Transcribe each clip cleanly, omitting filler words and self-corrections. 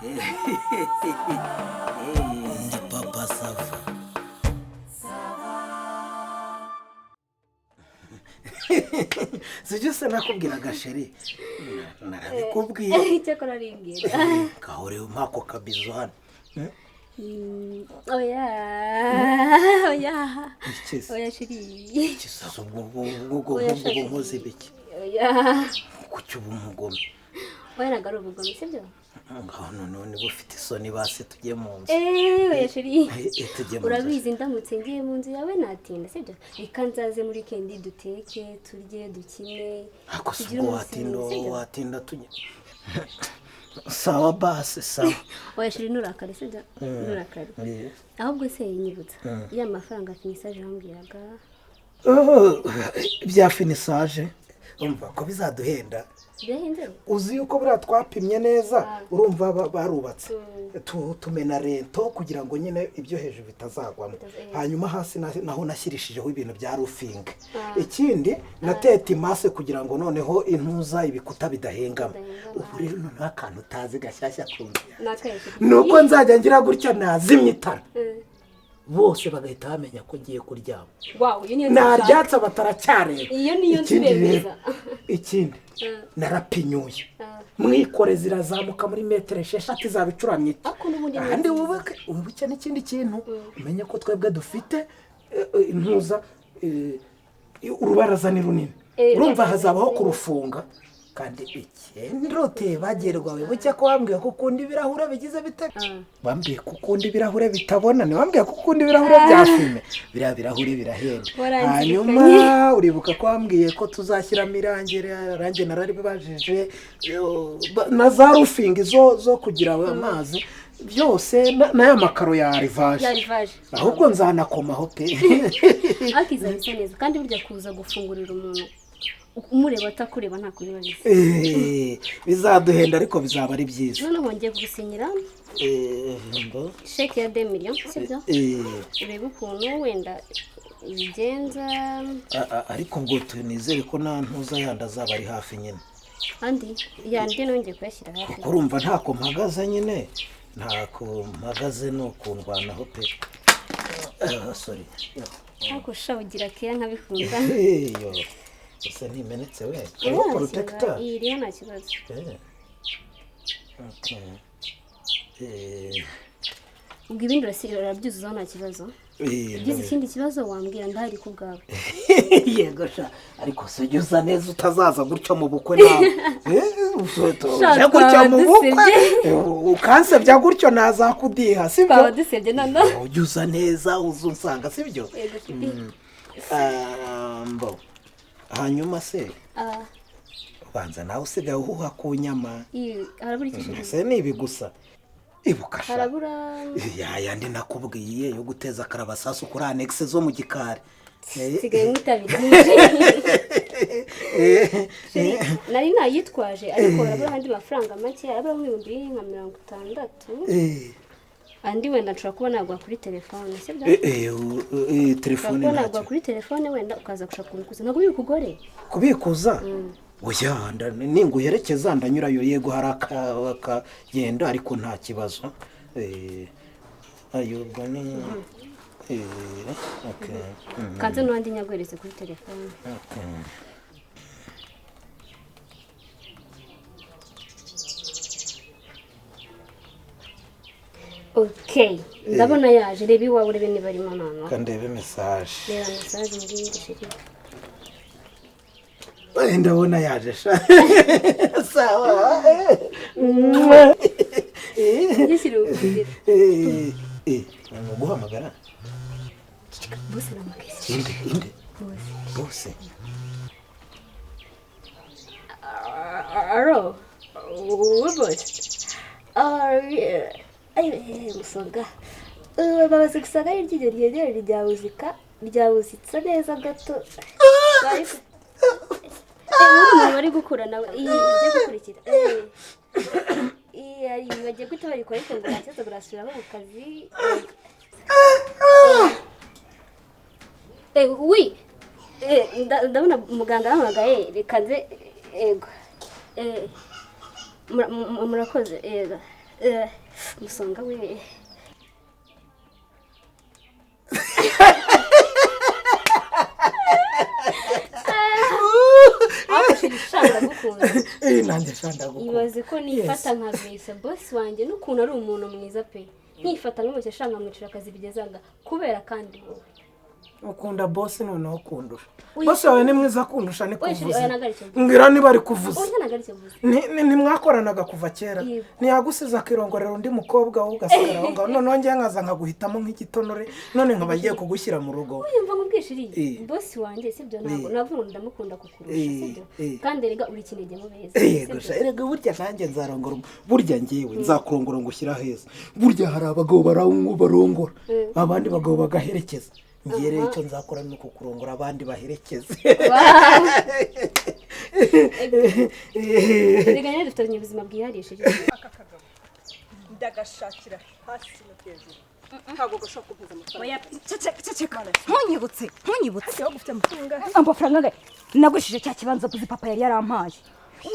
Ndi papa sava. Sijyo se nakubwiraga sheri. Narabikubwiye. Icyakora arimbwira. Kahore umako kabizo hano. Oya. Oya shiri. Kisazo ubwo muzi biki. Oya. Kucyuba umugome. Oya nagaro ubugome sibyo? Ngaho none bufite isoni base tujye mu nzu. Oya shiri. Tujye mu nzu. Urabizi ndamutse ngiye mu nzu yawe natinda sibyo? Reka nzaze muri kendi duteke turye dukine. Ako sugo watinda tujye. Sawa base sawa. Oya shiri nurakare sibyo? Nurakare. Ahubwo se yinyibutsa. Ya mafaranga finisage yambwiraga. Bya finisage. Umva ko bizaduhenda. Uzi yuko buriya twapimye neza urumva barubatse tumena rento kugira ngo nyine ibyo hejuru bitazagwamo hanyuma hasi naho nashyirishijeho ibintu bya roofing ikindi natete imase kugira ngo noneho intuza ibikuta bidahengama ubu rero noneho akantu utazi gashyashya kumva nuko nzajya ngira gutya nazimye itara bose bagahita bamenya ko ngiye kuryama naryatsa bataracyareba iyo niyo nzibemeza ikindi narapinyuye mwikore zirazamuka muri metero 6 zabicuramye kandi ubuke n'ikindi kintu umenye ko twebwe dufite intuza urubaraza ni runini urumva hazabaho kurufunga kandi ikendote bagerwa we bucye ko wambwiye ko ukunda ibirahure bigize bite bambwiye ko ukunda ibirahure bitabona ni wambwiye ko ukunda ibirahure bya filme birahure birahenda hanyuma uribuka ko wambwiye ko tuzashyiramo irange narari bibajije na za roofing zo kugira amazi byose n'aya makaro ya rivage ahubwo nzanakomaho pe akiza bisa neza kandi burya kuza gufungurira umuntu umureba atakureba nta kubibagiza bizaduhenda ariko bizaba ari byiza none hongeye kugusinyira sheke ya 2 million sibyo urebe ukuntu wenda ibigenza ariko ubwo tunizere ko nta ntuza yandi azaba ari hafi nyine andi yandi nongeye kuyashyira hafi urumva ntako mpagaze nyine ntako mpagaze no kundwanaho pe sorry ntako shawugira keya nkabikunda ese ntimenetse we ariko protector iriya nta kibazo ubwo ibindi urabyuzuzaho nta kibazo ugize ikindi kibazo wambwira ndahari ku bwawe yego sha ariko se uza neza utazaza gutyo mu bukwe nawe uje gutyo mu bukwe ukansebya gutyo nazakudiha sibyo twaba dusebye none uza neza uzunsanga sibyo mbo hanyuma se ubanza nawe usigaye uhuha ku nyama harabura iki se nibi gusa ibuka sha harabura yandi nakubwiye yo guteza karabasasu kuri annex zo mu gikari sigaye mutabije nari nayitwaje ariko harabura handi mafaranga make harabura nk'ibihumbi nka 60 andi wenda nshobora kuba nagwa kuri telefone sibyo telefone nagwa kuri telefone wenda ukaza gushaka kubikuza ntabwo bikugore kubikuza oya ninguherekeza ndanyurayo yego haraka yenda ariko nta kibazo ayubwo ni okay kanze n'andi nyagwereze kuri telefone okay ndabona yaje reba iwawe urebe niba arimo nano kandebe message reba message ngiri shiri ndabona yaje sha sawa yisiro kugira guhamagara bose namakesi inde bose aro bose musonga babaze gusaga iryo ryawuzitsa neza gato bari gukura nawe ijye gukurikira bagiye guhita barikora ariko ngo ntakibazo barasubiraho mu kazi wi ndabona muganga ahamagaye reka nze ego murakoze ego musonga we nanjye shanda gukunda ibaze ko nifata nka Vesa boss wanjye n'ukuntu ari umuntu mwiza pe nifata nk'umushye shanga mwicira akazi bigezaga kubera kandi wowe ukunda boss noneho ukundusha boss wawe ni mwiza kundusha ni kuvuza ngira niba ari kuvuza ni mwakoranaga kuva kera ntiyagusiza akirongorera undi mukobwa wowe ugasigara aho ngaho noneho njye nkaza nkaguhitamo nk'igitonore none nkaba agiye kugushyira mu rugo uyumva nk'ubwishiriye boss wanjye sibyo ntabwo navuga ndamukunda kukurusha sibyo kandi rega uri kinege mu beza yego rega burya nanjye nzarongora burya ngewe nzakurongora ngo ushyira heza burya hari abagabo barongora abandi bagabo bagaherekeza ngiye rero icyo nzakora ni ukukurongora abandi baherekeze rega nyine dufitanye ubuzima bwiharishije ndagashakira hasi no hejuru ntabwo gashaka kuvuza amafaranga oya ceceka ntunyibutse amafaranga ngahe nagurishije cya kibanza buzi papa yari yarampaye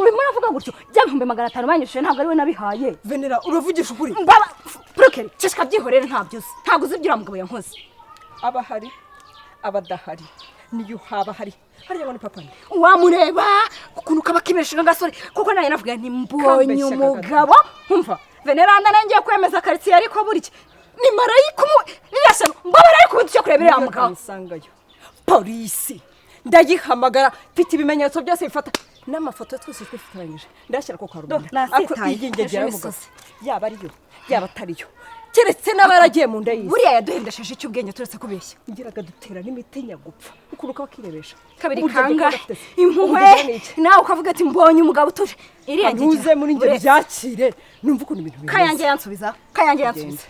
urimo uravuga gutyo bya 500 banyishije ntabwo ari we nabihaye Venera uravugisha ukuri baba Brokeri ceceka byihorere ntabyo ntabwo uzi ibyo mugabo yankoze abahari abadahari niyo haba hari ngo ni papa wamureba ukuntu kaba kibeshinga gasore kuko naye navuga nti mbonye umugabo umva Venera ndangiye kwemeza karitsiye ariko buriki ni marayika yasha mbabara ariko cyo kurebera ya mugabo nsangayo polisi ndayihamagara mfite ibimenyetso byose bifata n'amafoto twese twifatanyije ndashyira ko karubanda nasitaye yaba ariyo yaba atariyo keretse n'abaragiye mu nda y'isi buriya yaduhendesheje icyubwenge turetse kubeshya ngiraga dutera n'imitinya gupfa ukuruka bakirebesha kabiri kanga impuhwe nawe ukavuga ati mbonye umugabo utuje iriyangiye muri nge byakire numva ukuntu ibintu bimeze kayange yansubiza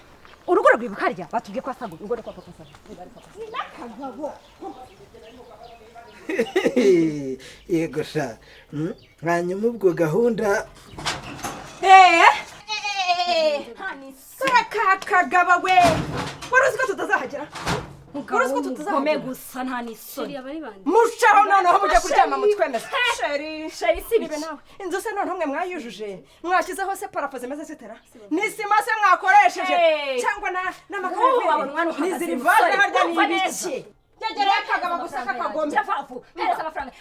urugo rwibuka harya batubwiye ko asago urugo kwa papa sago yego sha hanyuma ubwo gahunda kagaba we waruzi ko tutazahagera waruzi ko tutazahagera gusa nta n'isoni mushaho noneho mujya kuryama mutwemeza sheri si bibe nawe inzu se noneho mwe mwayujuje mwashyizeho se parafu zimeze zitera n'isima se mwakoresheje cyangwa n'amakaro n'izirivane harya n'ibiki Yagereye kagaba gusa kakagombe cyafafu hereza amafaranga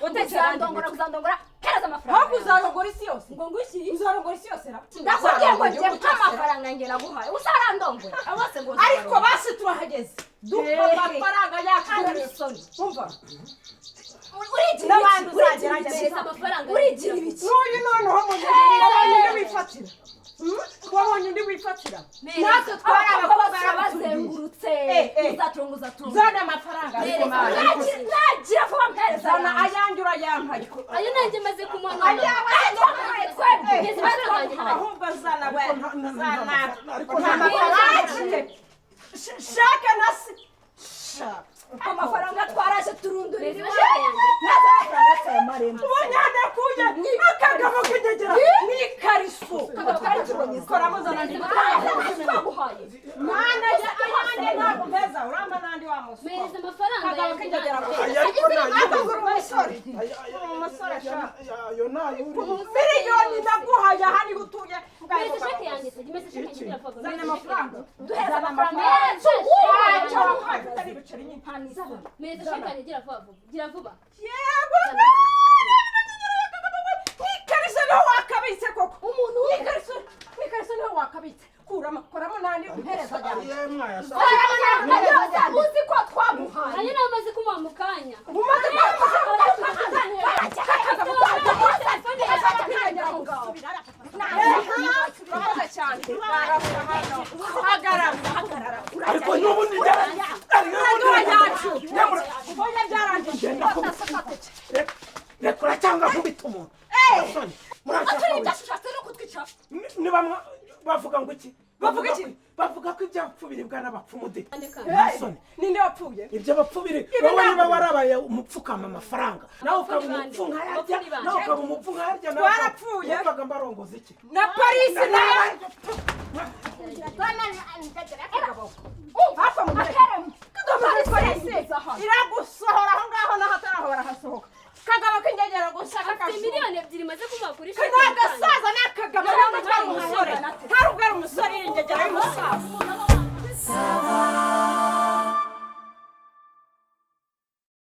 uzandongora hereza amafaranga aho uzarongora isi yose ngo nguki uzarongora isi yose ra ndakubwiye ngo ngiye amafaranga nge naguhaye usarandongora abose ngo ariko basi turahageze duha amafaranga yacu n'isoni umva urigira n'abandi uzagerageza amafaranga urigira ibiki n'uyu noneho mu gihe wifatira wabonye undi wifatira natwe twari abakobwa bazengurutse uzatunguza zana amafaranga nagira vuba mpereza zana ayanjye urayampaye ayo nanjye maze kumwana ahubwo zana we zana amafaranga shaka nasi amafaranga twaraje turundurira n'amafaranga y'amarembo ubonyane kuye akagabo k'ingegera n'ikariso koramo zana twaguhaye mana ya ayande ntabwo mpeza uramba nandi wa musore mpereza amafaranga akagabo k'ingegera umusore ayo nayuri miliyoni ndaguhaye aha niho utuye mpereza sheke yanjye se mpereza sheke yanjye iravuga zana amafaranga duheza amafaranga atari ibiceri nyine mpereza sheke yanjye gira vuba yego nikariso niho wakabitse koko umuntu nikariso niho wakabitse koramo nandi umpereza cyane uzi ko twaguhaye ayo namaze kumuha mu kanya umaze ariko n'ubundi rekura cyangwa nkubita umuntu niba bavuga ngo iki bavuga ko ibyapfu biribwa n'abapfumu de ninde wapfuye ibyo bapfu biri wowe niba warabaye umupfukama amafaranga nawe ukaba umupfu nkayarya nawe ukaba umupfu nkayarya twarapfuye yabaga mbarongoza iki na Paris nawe hafa mu iragusohora aho ngaho n'ahataraho barahasohoka kagabo k'ingegera gusa afite miliyoni 2 maze kumuha kuri sheke n'agasaza n'akagabo n'agatwara umusore ntarubwo ari umusore ingegera y'umusaza